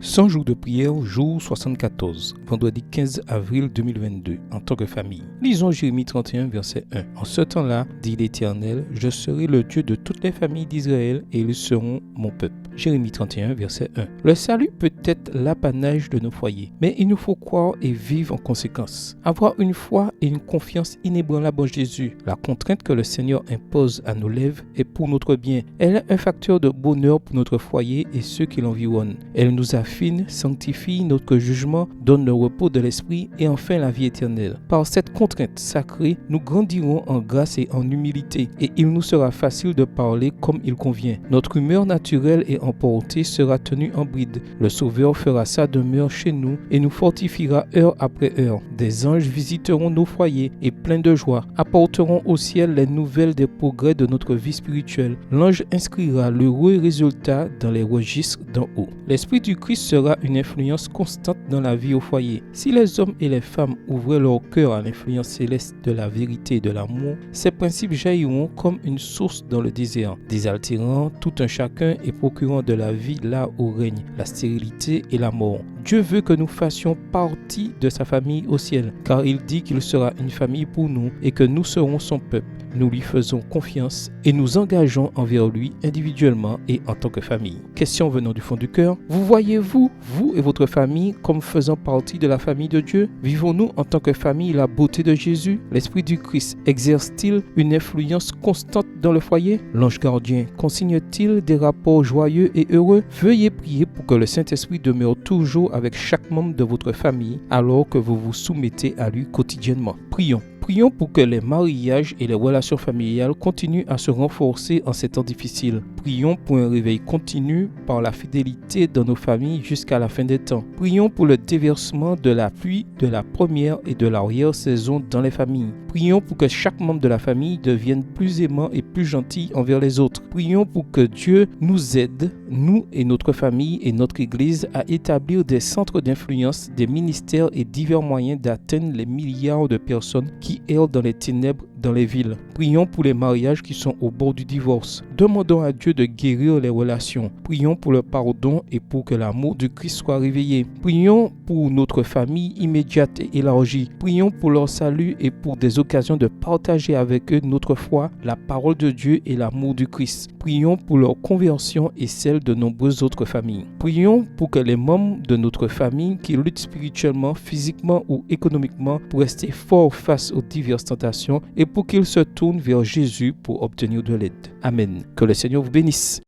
100 jours de prière, jour 74, vendredi 15 avril 2022, en tant que famille. Lisons Jérémie 31, verset 1. En ce temps-là, dit l'Éternel, je serai le Dieu de toutes les familles d'Israël et ils seront mon peuple. Jérémie 31, verset 1. Le salut peut être l'apanage de nos foyers, mais il nous faut croire et vivre en conséquence. Avoir une foi et une confiance inébranlable en Jésus. La contrainte que le Seigneur impose à nos lèvres est pour notre bien. Elle est un facteur de bonheur pour notre foyer et ceux qui l'environnent. Elle nous affine, sanctifie notre jugement, donne le repos de l'esprit et enfin la vie éternelle. Par cette contrainte sacrée, nous grandirons en grâce et en humilité et il nous sera facile de parler comme il convient. Notre humeur naturelle et emportée sera tenue en bride. Le Sauveur fera sa demeure chez nous et nous fortifiera heure après heure. Des anges visiteront nos foyers et pleins de joie, apporteront au ciel les nouvelles des progrès de notre vie spirituelle. L'ange inscrira l'heureux résultat dans les registres d'en haut. L'Esprit du Christ sera une influence constante dans la vie au foyer. Si les hommes et les femmes ouvraient leur cœur à l'influence céleste de la vérité et de l'amour, ces principes jailliront comme une source dans le désert, désaltérant tout un chacun et procurant de la vie là où règne la stérilité et la mort. Dieu veut que nous fassions partie de sa famille au ciel, car il dit qu'il sera une famille pour nous et que nous serons son peuple. Nous lui faisons confiance et nous engageons envers lui individuellement et en tant que famille. Question venant du fond du cœur. Vous voyez-vous, vous et votre famille, comme faisant partie de la famille de Dieu? Vivons-nous en tant que famille la beauté de Jésus? L'Esprit du Christ exerce-t-il une influence constante dans le foyer? L'ange gardien consigne-t-il des rapports joyeux et heureux? Veuillez prier pour que le Saint-Esprit demeure toujours avec chaque membre de votre famille alors que vous vous soumettez à lui quotidiennement. Prions. Prions pour que les mariages et les relations familiales continuent à se renforcer en ces temps difficiles. Prions pour un réveil continu par la fidélité dans nos familles jusqu'à la fin des temps. Prions pour le déversement de la pluie de la première et de l'arrière-saison dans les familles. Prions pour que chaque membre de la famille devienne plus aimant et plus gentil envers les autres. Prions pour que Dieu nous aide, nous et notre famille et notre Église, à établir des centres d'influence, des ministères et divers moyens d'atteindre les milliards de personnes qui errent dans les ténèbres dans les villes. Prions pour les mariages qui sont au bord du divorce. Demandons à Dieu de guérir les relations. Prions pour le pardon et pour que l'amour du Christ soit réveillé. Prions pour notre famille immédiate et élargie. Prions pour leur salut et pour des occasions de partager avec eux notre foi, la parole de Dieu et l'amour du Christ. Prions pour leur conversion et celle de nombreuses autres familles. Prions pour que les membres de notre famille qui luttent spirituellement, physiquement ou économiquement pour rester forts face aux diverses tentations et pour qu'ils se tournent vers Jésus pour obtenir de l'aide. Amen. Que le Seigneur vous bénisse.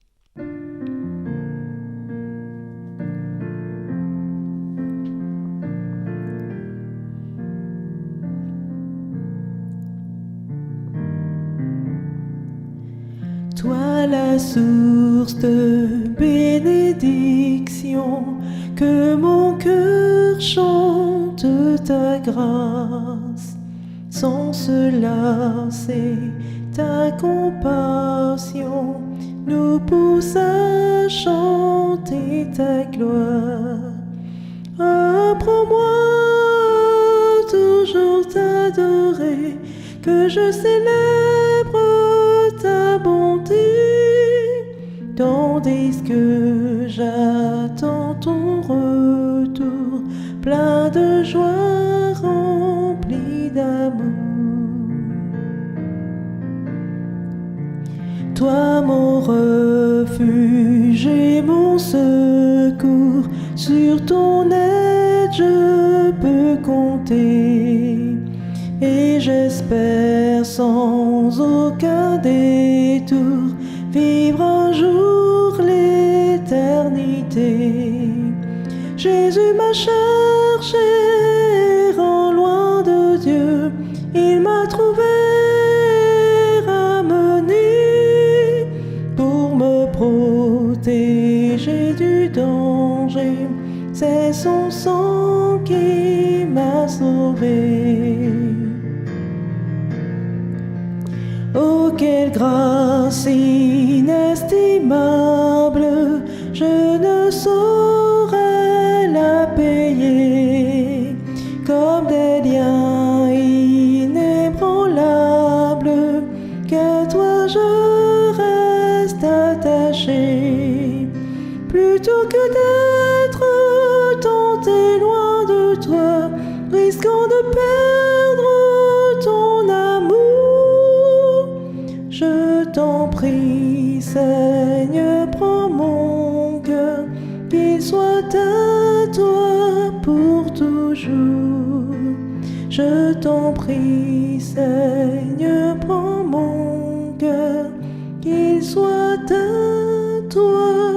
Toi la source de bénédiction, que mon cœur chante ta grâce. Sans se lasser, ta compassion nous pousse à chanter ta gloire. Apprends-moi toujours t'adorer, que je célèbre ta bonté, tandis que j'attends ton retour, plein de joie, rempli d'amour. Toi mon refuge et mon secours, sur ton aide je peux compter, et j'espère sans aucun détour vivre un jour l'éternité. Jésus m'a cherché errant loin de Dieu, il m'a trouvé ramené pour me protéger du danger. C'est son sang qui m'a sauvé. Oh, quelle grâce inestimable, je ne saurais la payer, comme des liens inébranlables, qu'à toi je reste attaché, plutôt que d'être Seigneur, prends mon cœur, qu'il soit à toi pour toujours. Je t'en prie, Seigneur, prends mon cœur, qu'il soit à toi